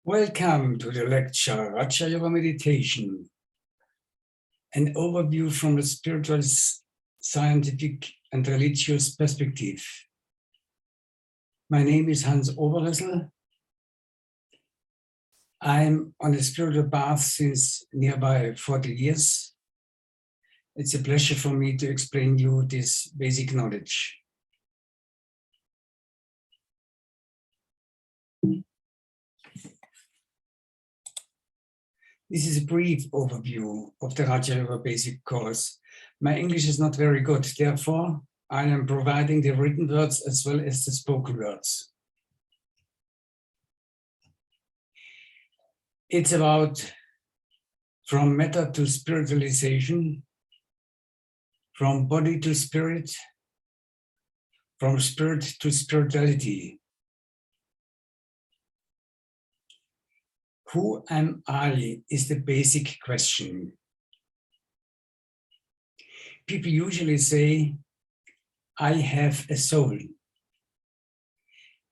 Welcome to the lecture, Raja Yoga Meditation, an overview from a spiritualist, scientific and religious perspective. My name is Hans Oberressel. I'm on a spiritual path since nearby 40 years. It's a pleasure for me to explain you this basic knowledge. This is a brief overview of the Raja Yoga basic course. My English is not very good, therefore I am providing the written words as well as the spoken words. It's about from matter to spiritualization, from body to spirit, from spirit to spirituality. Who am I is the basic question. People usually say, I have a soul.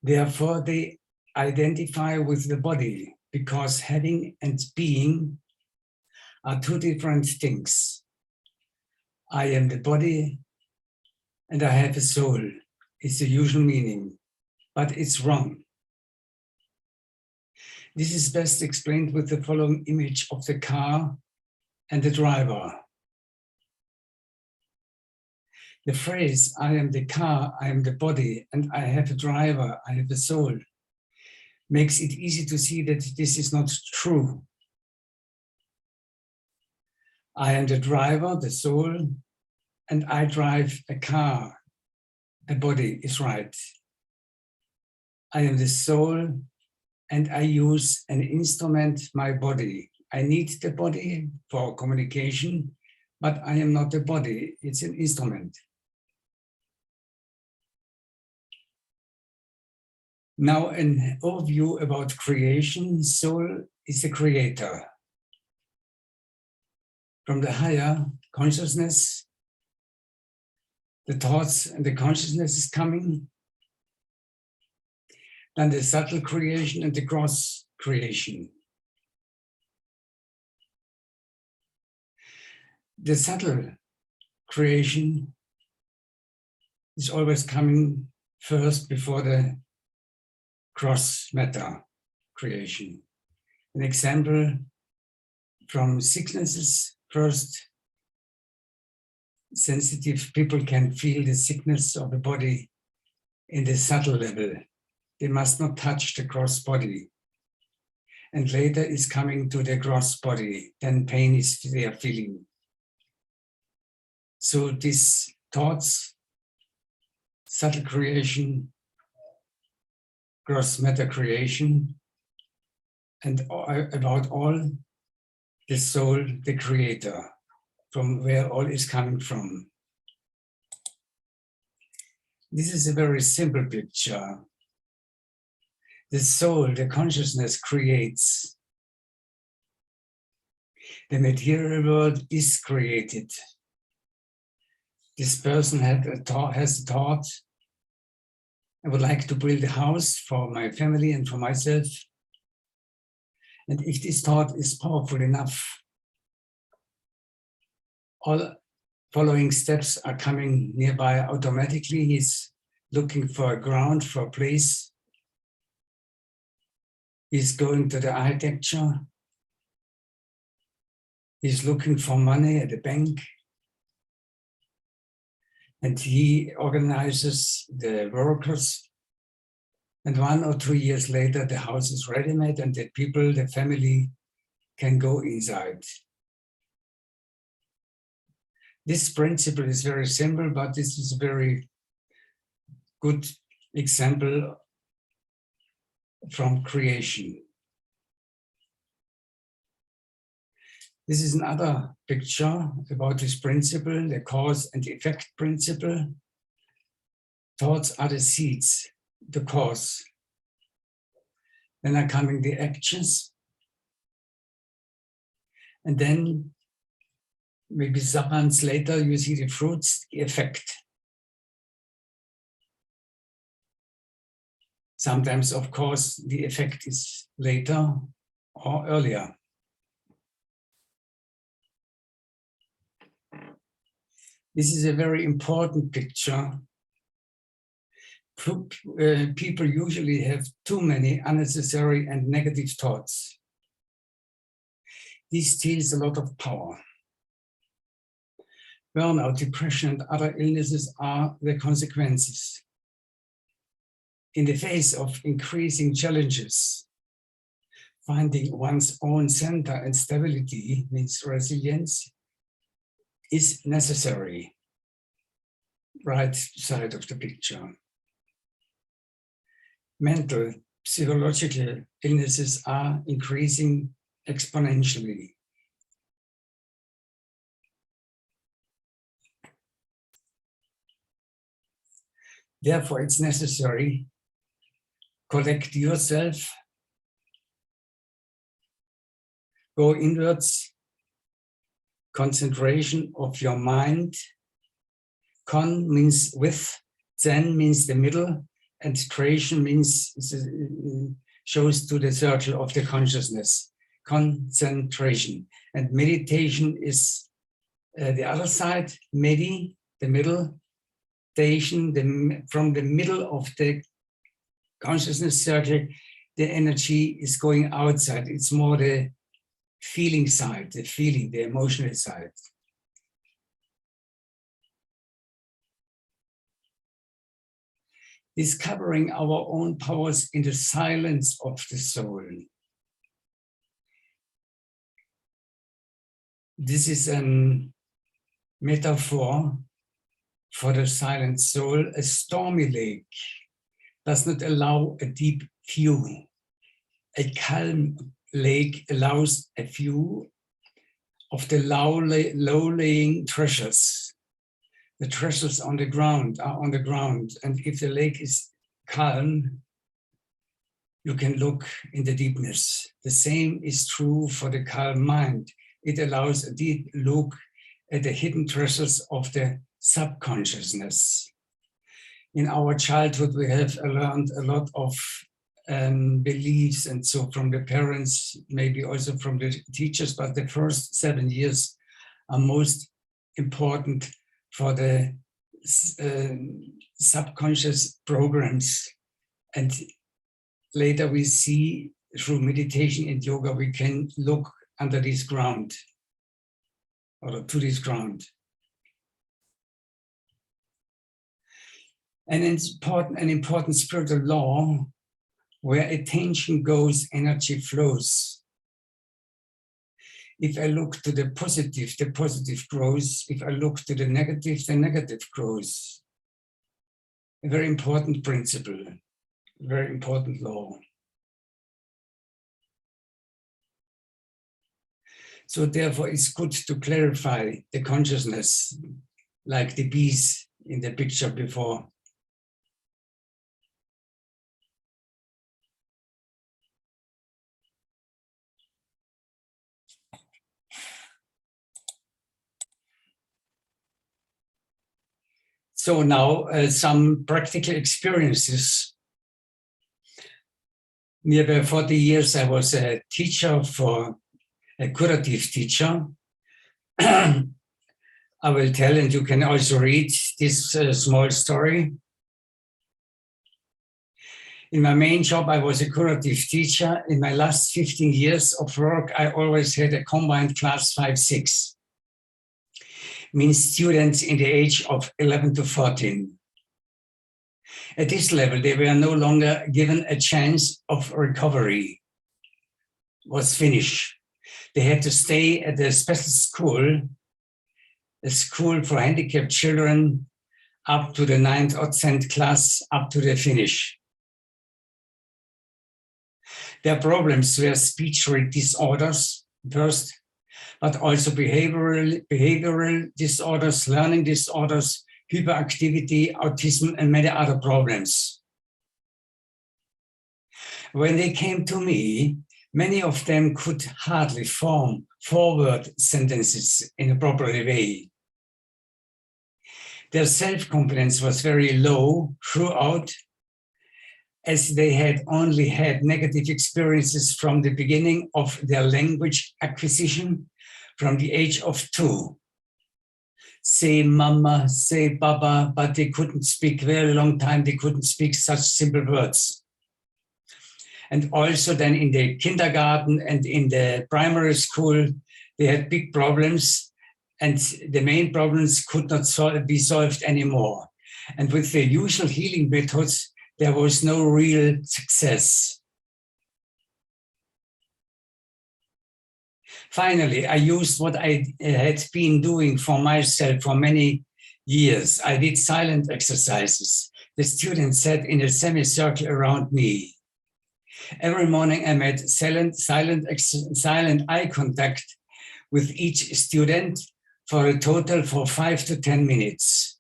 Therefore, they identify with the body because having and being are two different things. I am the body and I have a soul. It's the usual meaning, but it's wrong. This is best explained with the following image of the car and the driver. The phrase, I am the car, I am the body, and I have a driver, I have a soul, makes it easy to see that this is not true. I am the driver, the soul, and I drive a car, a body is right. I am the soul, and I use an instrument, my body. I need the body for communication, but I am not the body, it's an instrument. Now an overview about creation. Soul is the creator. From the higher consciousness, the thoughts and the consciousness is coming. Then the subtle creation and the gross creation. The subtle creation is always coming first before the gross matter creation. An example from sicknesses. First, sensitive people can feel the sickness of the body in the subtle level. They must not touch the gross body. And later is coming to the gross body, then pain is their feeling. So these thoughts, subtle creation, gross matter creation, and about all, the soul, the creator, from where all is coming from. This is a very simple picture. The soul, the consciousness creates. The material world is created. This person has a thought, I would like to build a house for my family and for myself. And if this thought is powerful enough, all following steps are coming nearby automatically. He's looking for a ground, for a place. He's going to the architecture. He's looking for money at the bank. And he organizes the workers. And 1 or 2 years later, the house is ready-made and the people, the family can go inside. This principle is very simple, but this is a very good example from creation. This is another picture about this principle, the cause and effect principle. Thoughts are the seeds, the cause. Then are coming the actions. And then maybe some months later, you see the fruits, the effect. Sometimes, of course, the effect is later or earlier. This is a very important picture. People usually have too many unnecessary and negative thoughts. This steals a lot of power. Burnout, depression, and other illnesses are the consequences. In the face of increasing challenges, finding one's own center and stability means resilience is necessary. Right side of the picture. Mental, psychological illnesses are increasing exponentially. Therefore, it's necessary to collect yourself, go inwards, concentration of your mind. Con means with, zen means the middle, and tration means shows to the circle of the consciousness. Concentration. And meditation is the other side, medi, the middle, station, from the middle of the consciousness circle, the energy is going outside. It's more the feeling side, the feeling, the emotional side. Discovering our own powers in the silence of the soul. This is a metaphor for the silent soul. A stormy lake does not allow a deep view. A calm lake allows a view of the low-lying treasures. The treasures on the ground are on the ground, and if the lake is calm, you can look in the deepness. The same is true for the calm mind. It allows a deep look at the hidden treasures of the subconsciousness. In our childhood, we have learned a lot of beliefs, and so from the parents, maybe also from the teachers, but the first 7 years are most important for the subconscious programs. And later we see through meditation and yoga, we can look under this ground or to this ground. An important spiritual law: where attention goes, energy flows. If I look to the positive grows. If I look to the negative grows. A very important principle, a very important law. So therefore, it's good to clarify the consciousness, like the bees in the picture before. So now some practical experiences. Nearby 40 years, I was a teacher, for a curative teacher. I will tell, and you can also read this small story. In my main job, I was a curative teacher. In my last 15 years of work, I always had a combined class 5-6. Means students in the age of 11 to 14. At this level, they were no longer given a chance of recovery. It was finished. They had to stay at a special school, a school for handicapped children, up to the 9th or 10th class, up to the finish. Their problems were speech disorders first, but also behavioral disorders, learning disorders, hyperactivity, autism, and many other problems. When they came to me, many of them could hardly form forward sentences in a proper way. Their self-confidence was very low throughout, as they had only had negative experiences from the beginning of their language acquisition from the age of 2. Say mama, say baba, but they couldn't speak very long time. They couldn't speak such simple words. And also then in the kindergarten and in the primary school, they had big problems, and the main problems could not be solved anymore. And with the usual healing methods, there was no real success. Finally, I used what I had been doing for myself for many years. I did silent exercises. The students sat in a semicircle around me. Every morning I made silent eye contact with each student for a total for 5 to 10 minutes.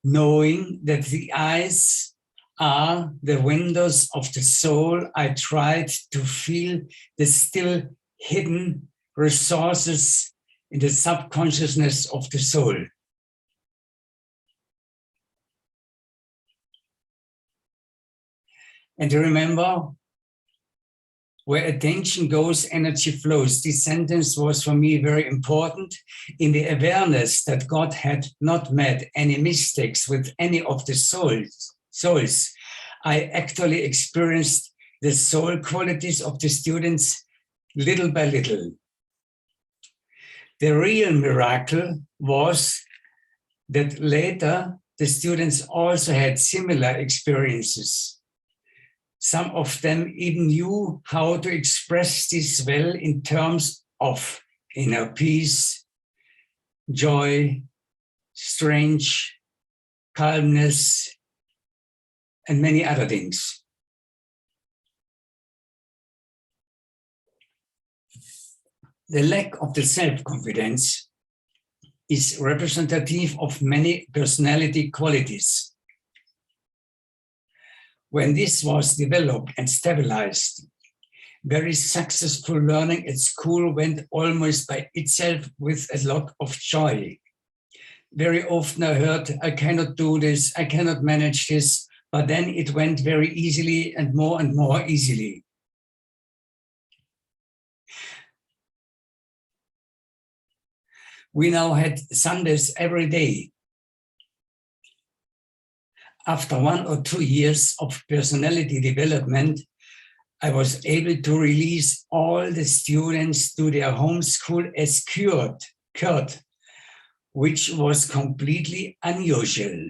Knowing that the eyes are the windows of the soul, I tried to feel the still hidden resources in the subconsciousness of the soul. And remember, where attention goes, energy flows. This sentence was for me very important in the awareness that God had not made any mistakes with any of the souls. I actually experienced the soul qualities of the students little by little. The real miracle was that later the students also had similar experiences. Some of them even knew how to express this well in terms of inner peace, joy, strength, calmness, and many other things. The lack of the self-confidence is representative of many personality qualities. When this was developed and stabilized, very successful learning at school went almost by itself with a lot of joy. Very often I heard, I cannot do this, I cannot manage this, but then it went very easily and more easily. We now had Sundays every day. After 1 or 2 years of personality development, I was able to release all the students to their home school as cured, which was completely unusual.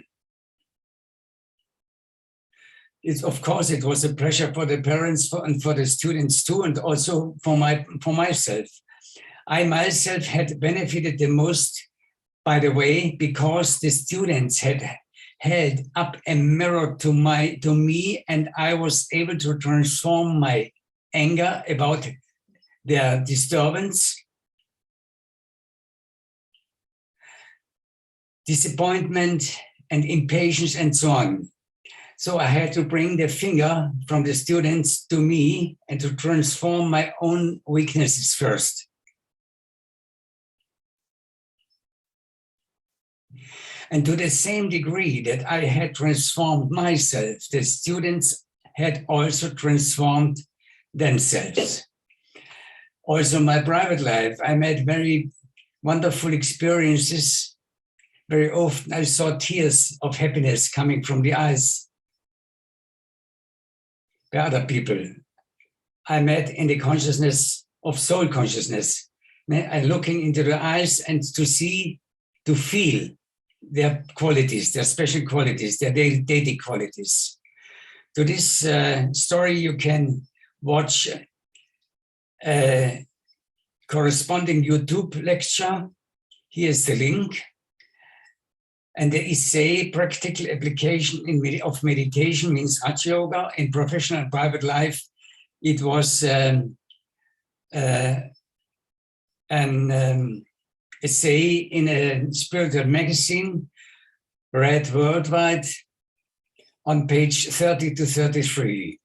Of course, it was a pressure for the parents and for the students too, and also for myself. I myself had benefited the most, by the way, because the students had held up a mirror to me, and I was able to transform my anger about their disturbance, disappointment, and impatience, and so on. So I had to bring the finger from the students to me and to transform my own weaknesses first. And to the same degree that I had transformed myself, the students had also transformed themselves. Also in my private life, I made very wonderful experiences. Very often I saw tears of happiness coming from the eyes by other people. I met in the consciousness of soul consciousness. I'm looking into the eyes and to see, to feel their qualities, their special qualities, their daily qualities. To this story, you can watch a corresponding YouTube lecture. Here's the link. And the essay, Practical Application of Meditation, means Hatha Yoga in professional and private life. It was an essay in a spiritual magazine, read worldwide, on page 30 to 33.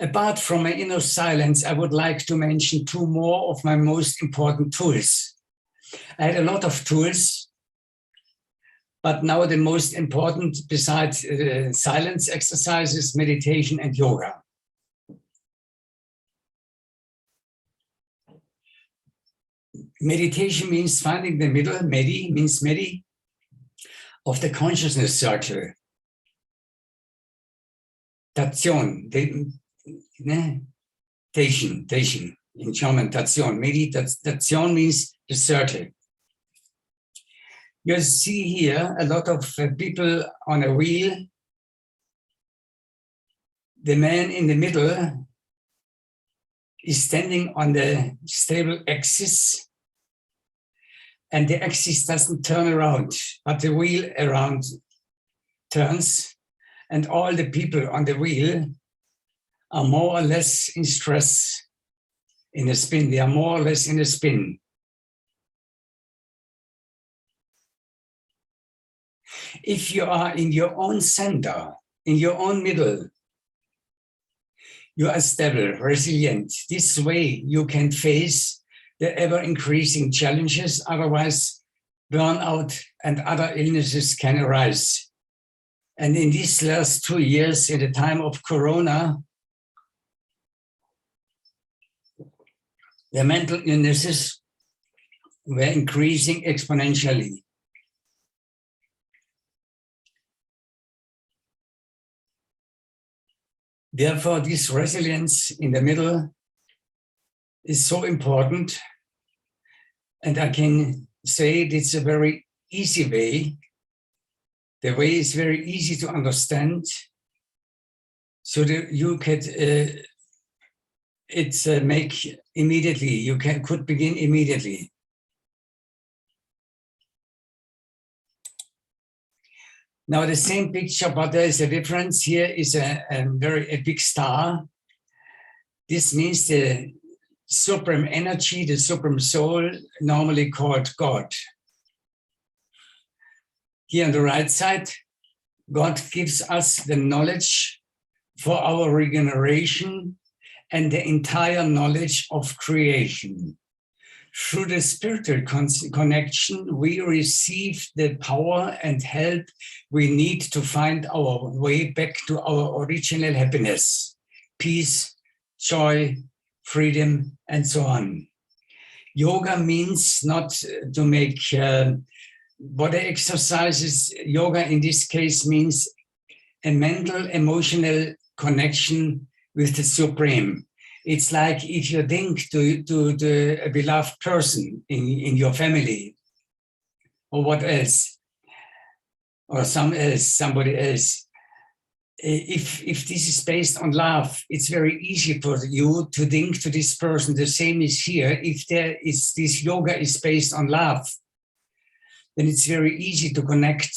Apart from my inner silence, I would like to mention 2 more of my most important tools. I had a lot of tools, But now the most important, besides silence exercises, meditation and yoga. Meditation means finding the middle, medi means medi, of the consciousness circle. Tation, Tation, in German, Tation. Meditation means the circle. You see here a lot of people on a wheel. The man in the middle is standing on the stable axis, and the axis doesn't turn around, but the wheel around turns, and all the people on the wheel are more or less in stress, in a spin. They are more or less in a spin. If you are in your own center, in your own middle, you are stable, resilient. This way you can face the ever-increasing challenges, otherwise burnout and other illnesses can arise. And in these last 2 years, in the time of Corona, the mental illnesses were increasing exponentially. Therefore, this resilience in the middle is so important. And I can say it's a very easy way. The way is very easy to understand. So that you could make immediately. You could begin immediately. Now the same picture, but there is a difference. Here is a big star. This means the supreme energy, the supreme soul, normally called God. Here on the right side, God gives us the knowledge for our regeneration and the entire knowledge of creation. Through the spiritual connection, we receive the power and help we need to find our way back to our original happiness, peace, joy, freedom, and so on. Yoga means not to make body exercises. Yoga in this case means a mental, emotional connection with the Supreme. It's like if you think to a beloved person in your family, or what else, or somebody else. If this is based on love, it's very easy for you to think to this person. The same is here. If this yoga is based on love, then it's very easy to connect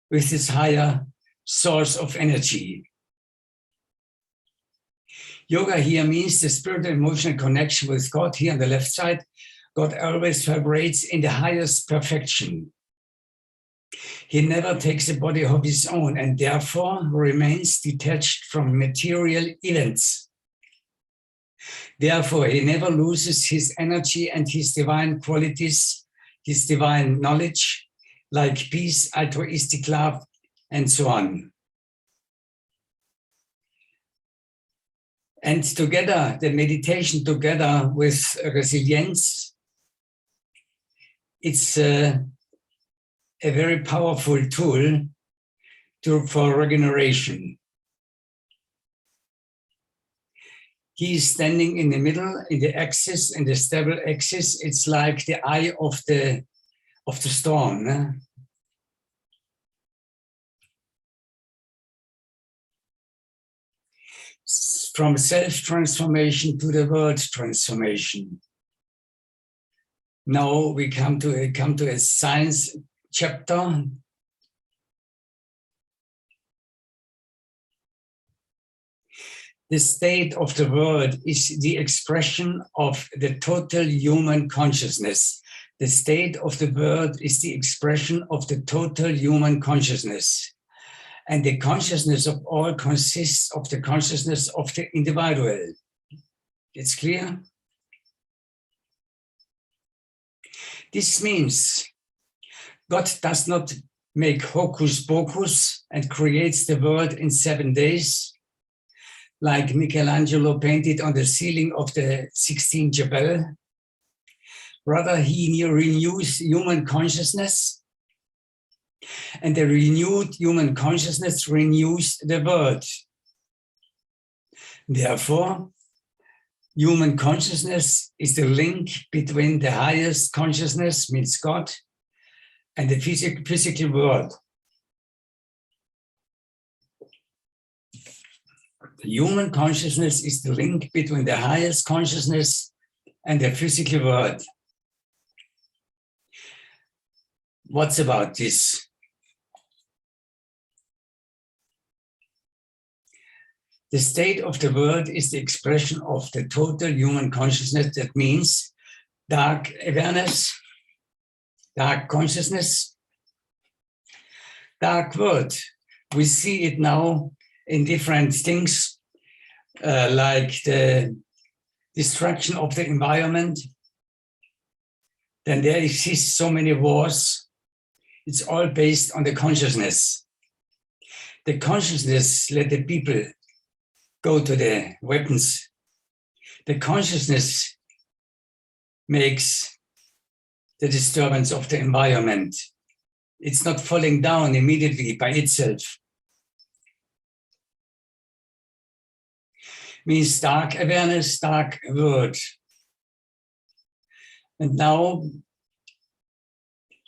with this higher source of energy. Yoga here means the spiritual emotional connection with God. Here on the left side, God always vibrates in the highest perfection. He never takes a body of his own and therefore remains detached from material events. Therefore, he never loses his energy and his divine qualities, his divine knowledge, like peace, altruistic love, and so on. And together, the meditation together with resilience, it's a very powerful tool for regeneration. He is standing in the middle, in the axis, in the stable axis. It's like the eye of the storm. From self-transformation to the world transformation. Now we come to a science chapter. The state of the world is the expression of the total human consciousness. The state of the world is the expression of the total human consciousness. And the consciousness of all consists of the consciousness of the individual. It's clear? God does not make hocus pocus and creates the world in 7 days, like Michelangelo painted on the ceiling of the Sixtine Chapel. Rather, he renews human consciousness, and the renewed human consciousness renews the world. Therefore, human consciousness is the link between the highest consciousness, means God, and the physical world. The human consciousness is the link between the highest consciousness and the physical world. What's about this? The state of the world is the expression of the total human consciousness. That means dark awareness, dark consciousness, dark world. We see it now in different things, like the destruction of the environment. Then there exist so many wars. It's all based on the consciousness. The consciousness let the people go to the weapons. The consciousness makes the disturbance of the environment. It's not falling down immediately by itself. Means dark awareness, dark world. And now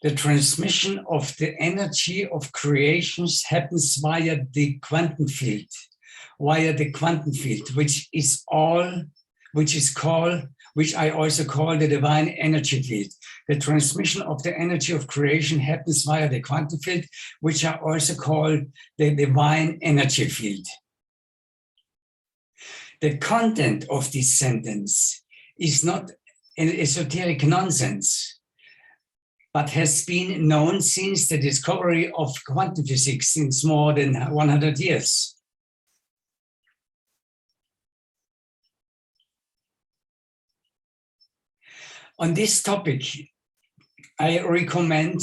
the transmission of the energy of creations happens via the quantum field, which I also call the divine energy field. The transmission of the energy of creation happens via the quantum field, which I also call the divine energy field. The content of this sentence is not an esoteric nonsense, but has been known since the discovery of quantum physics since more than 100 years. On this topic, I recommend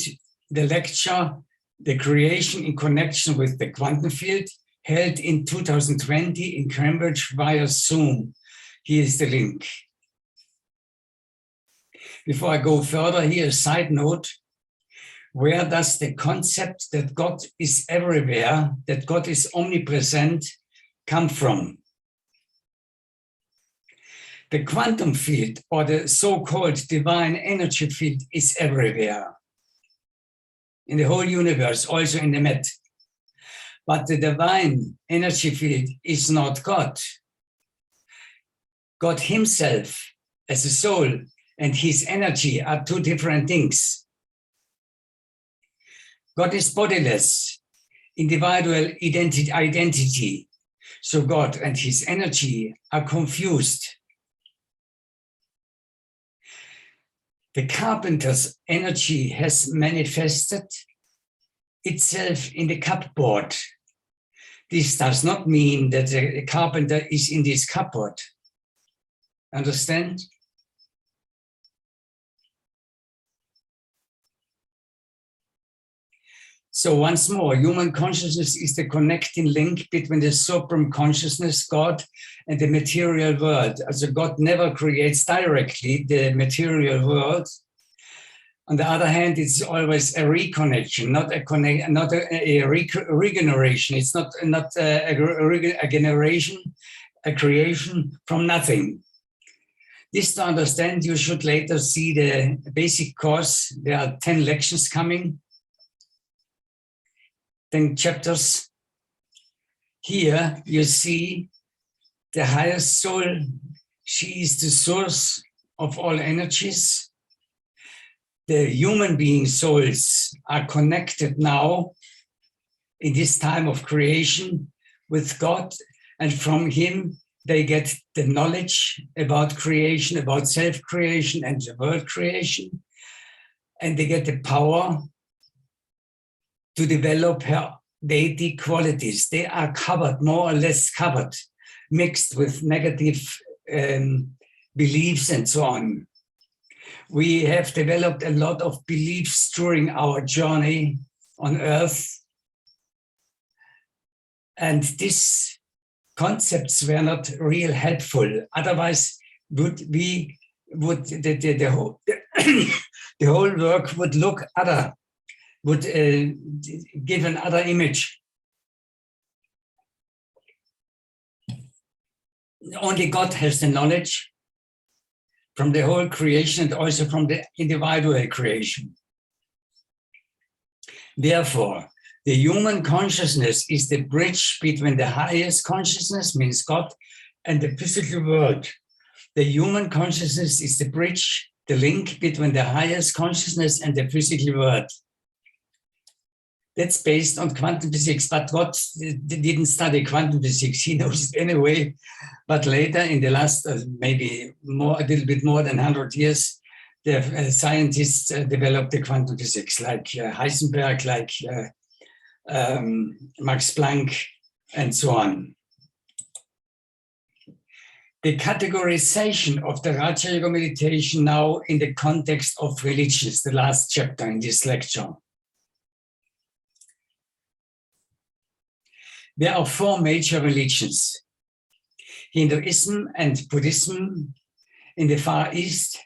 the lecture, The Creation in Connection with the Quantum Field, held in 2020 in Cambridge via Zoom. Here is the link. Before I go further, here a side note. Where does the concept that God is everywhere, that God is omnipresent, come from? The quantum field, or the so-called divine energy field, is everywhere. In the whole universe, also in the mat. But the divine energy field is not God. God himself, as a soul, and his energy are two different things. God is bodiless, individual identity. So God and his energy are confused. The carpenter's energy has manifested itself in the cupboard. This does not mean that the carpenter is in this cupboard. Understand? So once more, human consciousness is the connecting link between the supreme consciousness, God, and the material world. Also, God never creates directly the material world. On the other hand, it's always a reconnection, not a regeneration. It's not a generation, a creation from nothing. This to understand, you should later see the basic course. There are 10 lections coming. 10 chapters. Here you see the highest soul. She is the source of all energies. The human being souls are connected now in this time of creation with God, and from him they get the knowledge about creation, about self-creation and the world creation, and they get the power to develop her deity qualities. They are covered, more or less covered, mixed with negative beliefs and so on. We have developed a lot of beliefs during our journey on Earth. And these concepts were not real helpful. Otherwise, the whole work would look other, would give another image. Only God has the knowledge from the whole creation and also from the individual creation. Therefore, the human consciousness is the bridge between the highest consciousness, means God, and the physical world. The human consciousness is the bridge, the link between the highest consciousness and the physical world. That's based on quantum physics, but God didn't study quantum physics. He knows it anyway. But later, in the last maybe a little bit more than 100 years, the scientists developed the quantum physics, like Heisenberg, like Max Planck, and so on. The categorization of the Raja Yoga meditation now in the context of religions, the last chapter in this lecture. There are 4 major religions: Hinduism and Buddhism in the Far East,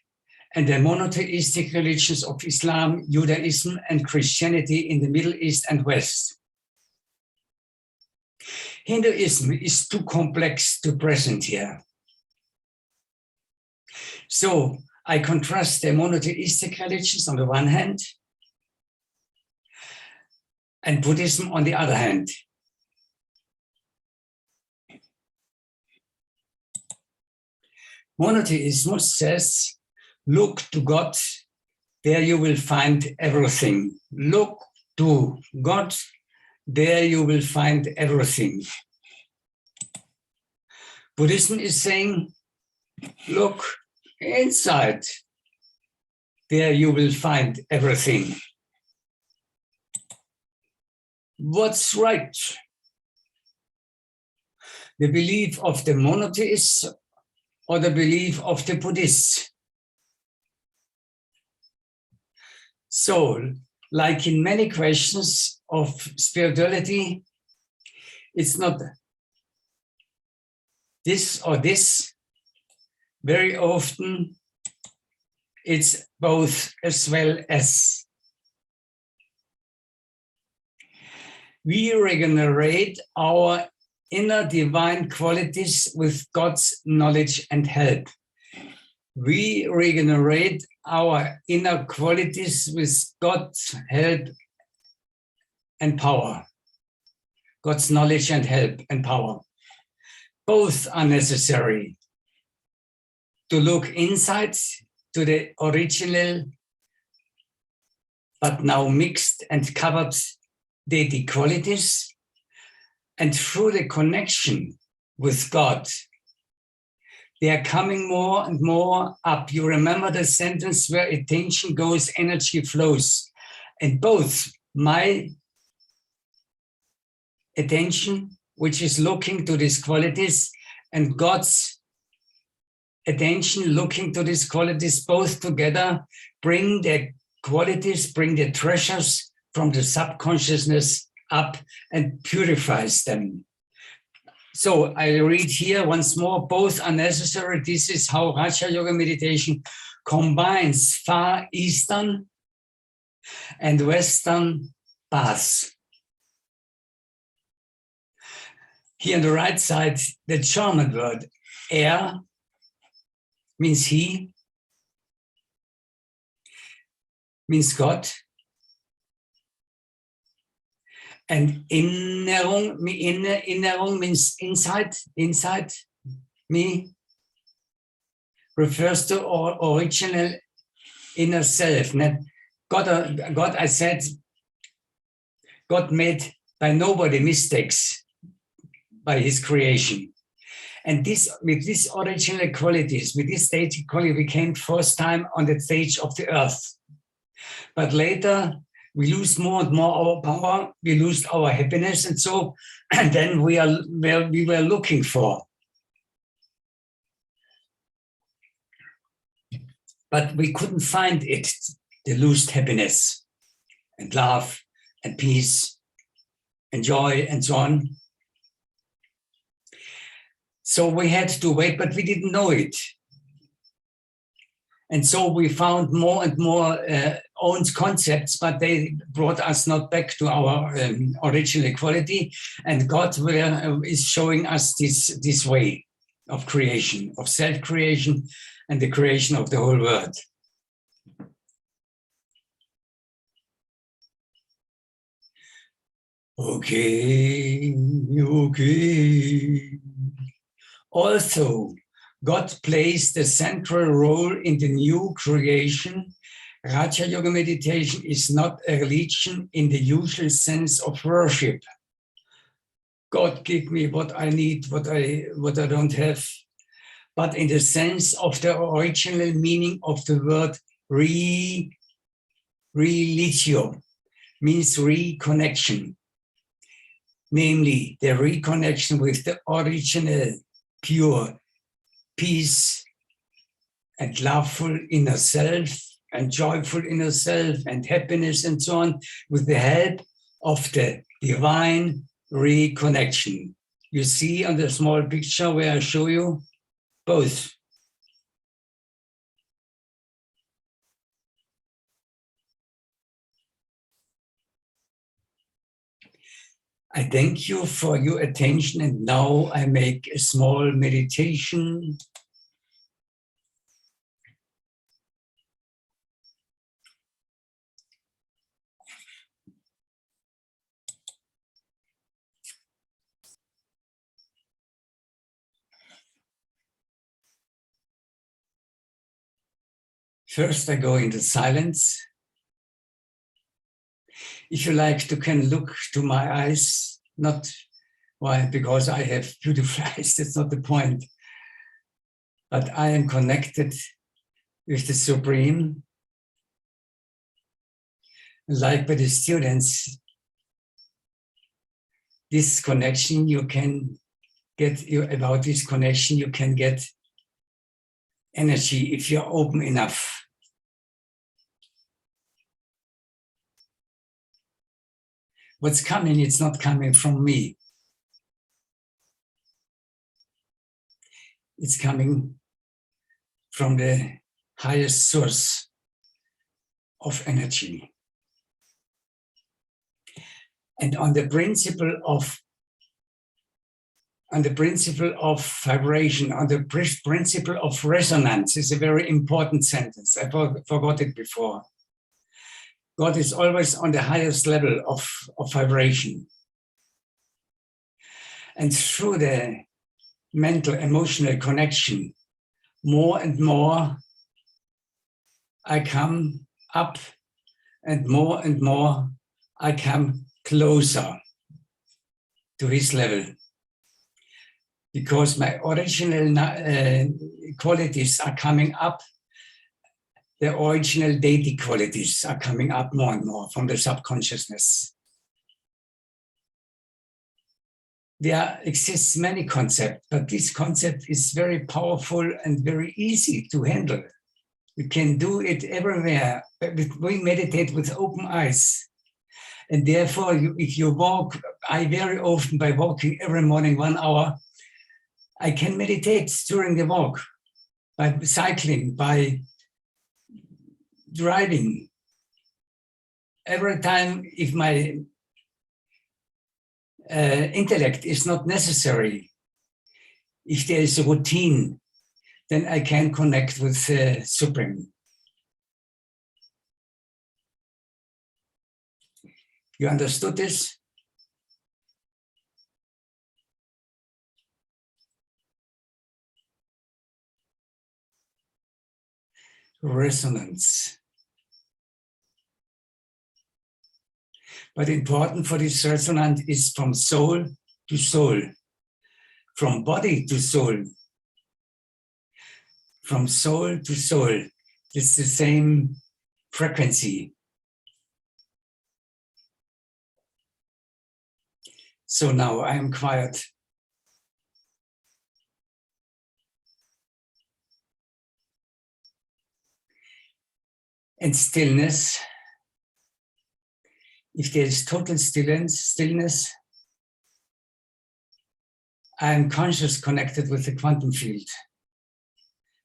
and the monotheistic religions of Islam, Judaism, and Christianity in the Middle East and West. Hinduism is too complex to present here. So I contrast the monotheistic religions on the one hand and Buddhism on the other hand. Monotheism says, look to God, there you will find everything. Look to God, there you will find everything. Buddhism is saying, look inside, there you will find everything. What's right? The belief of the monotheists or the belief of the Buddhists? So, like in many questions of spirituality, it's not this or this. Very often, it's both as well as. We regenerate our inner divine qualities with God's knowledge and help. We regenerate our inner qualities with God's help and power. God's knowledge and help and power. Both are necessary to look inside to the original, but now mixed and covered deity qualities, and through the connection with God, they are coming more and more up. You remember the sentence where attention goes, energy flows. And both my attention, which is looking to these qualities, and God's attention looking to these qualities, both together bring the qualities, bring the treasures from the subconsciousness up and purifies them. So I read here once more, both are necessary. This is how Raja Yoga meditation combines Far Eastern and Western paths. Here on the right side, the German word, er, means he, means God. And Innerung means inside me, refers to our original inner self. God, I said, God made by nobody mistakes by his creation. And this, with these original qualities, with this stage quality, we came first time on the stage of the earth. But later, we lose more and more our power, we lose our happiness, and so, and then we are where we were looking for. but we couldn't find it, the lost happiness and love and peace and joy and so on. So we had to wait, but we didn't know it. And so we found more and more own concepts, but they brought us not back to our original equality. And God is showing us this way of creation, of self-creation and the creation of the whole world. Okay. Also, God plays the central role in the new creation. Raja Yoga meditation is not a religion in the usual sense of worship. God give me what I need, what I don't have, but in the sense of the original meaning of the word religio, means reconnection, namely the reconnection with the original pure peace and loveful inner self and joyful inner self and happiness and so on, with the help of the divine reconnection. You see on the small picture where I show you both. I thank you for your attention, and now I make a small meditation. First, I go into silence. If you like, you can look to my eyes, not why, because I have beautiful eyes, that's not the point. But I am connected with the Supreme. Like by the students, this connection you can get, about this connection you can get energy if you're open enough. What's coming, it's not coming from me. It's coming from the highest source of energy. And on the principle of vibration, on the principle of resonance is a very important sentence. I forgot it before. God is always on the highest level of vibration. And through the mental, emotional connection, more and more I come up, and more I come closer to his level. Because my original qualities are coming up, the original deity qualities are coming up more and more from the subconsciousness. There exists many concepts, but this concept is very powerful and very easy to handle. You can do it everywhere. We meditate with open eyes. And therefore, if you walk, I very often, by walking every morning 1 hour, I can meditate during the walk, by cycling, by driving. Every time, if my intellect is not necessary, if there is a routine, then I can connect with the Supreme. You understood this? Resonance. But important for this resonance is from soul to soul, from body to soul, from soul to soul. It's the same frequency. So now I am quiet. and stillness. If there is total stillness, I am conscious connected with the quantum field,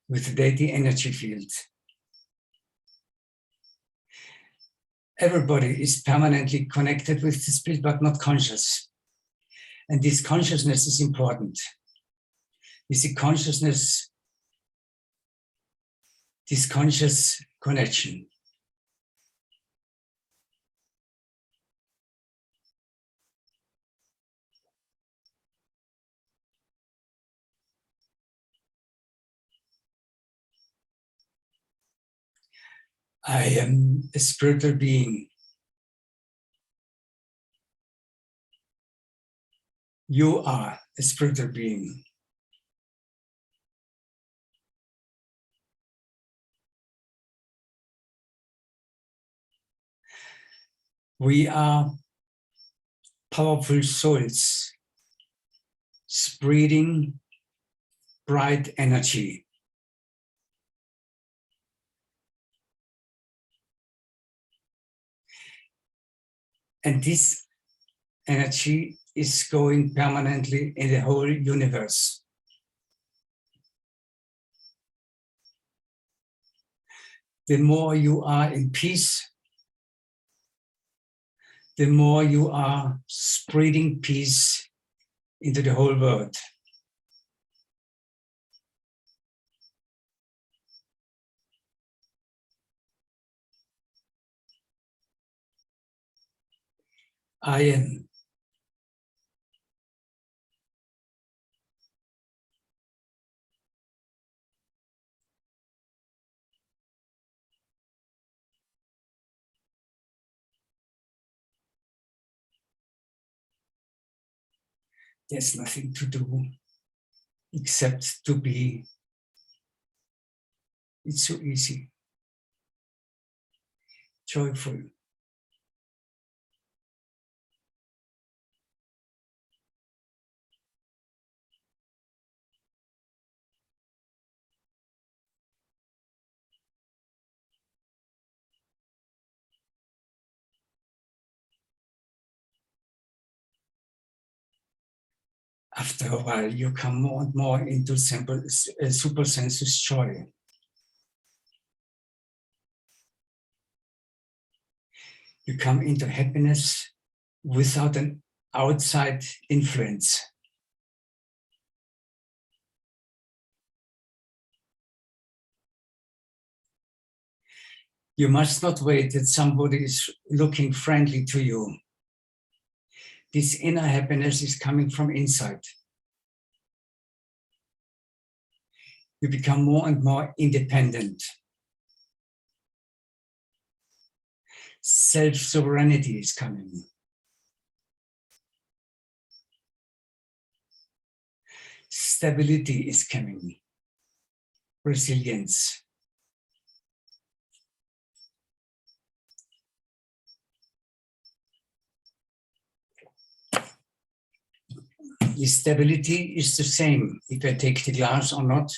with the deity energy field. Everybody is permanently connected with the spirit, but not conscious. And this consciousness is important. Is the consciousness, this conscious connection. I am a spiritual being. You are a spiritual being. We are powerful souls spreading bright energy. And this energy is going permanently in the whole universe. The more you are in peace, the more you are spreading peace into the whole world. I am. There's nothing to do except to be. It's so easy, joyful. After a while, you come more and more into super sensuous joy. You come into happiness without an outside influence. You must not wait that somebody is looking friendly to you. This inner happiness is coming from inside. You become more and more independent. Self-sovereignty is coming. Stability is coming. Resilience. The stability is the same if I take the glass or not.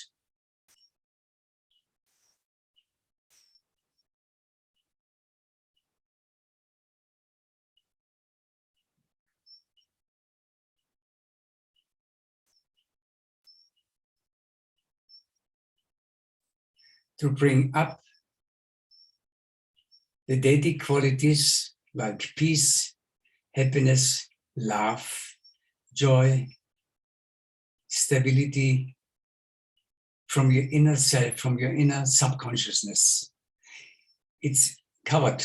To bring up the deity qualities like peace, happiness, love, joy, stability from your inner self, from your inner subconsciousness. It's covered.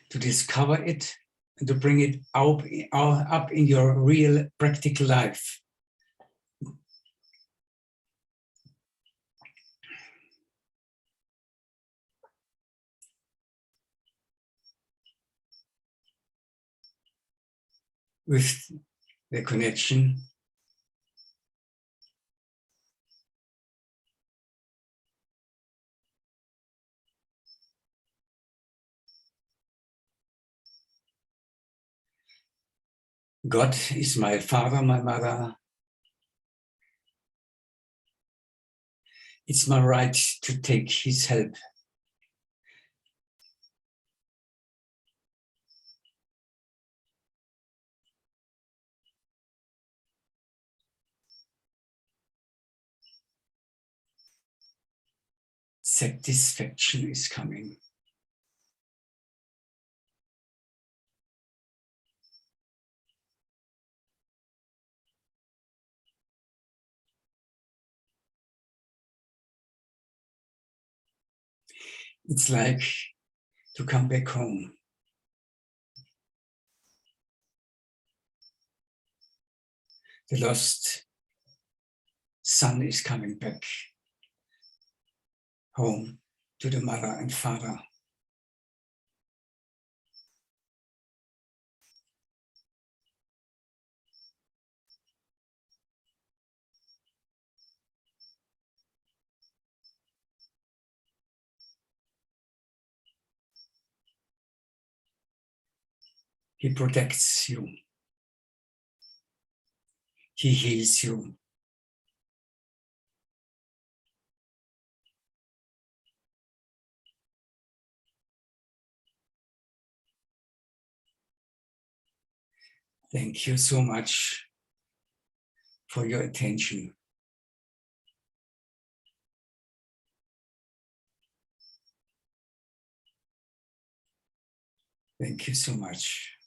To discover it and to bring it up in your real practical life. With the connection God is my father, my mother. It's my right to take his help. satisfaction is coming. It's like to come back home. The lost son is coming back home to the mother and father. He protects you. He heals you. Thank you so much for your attention. Thank you so much.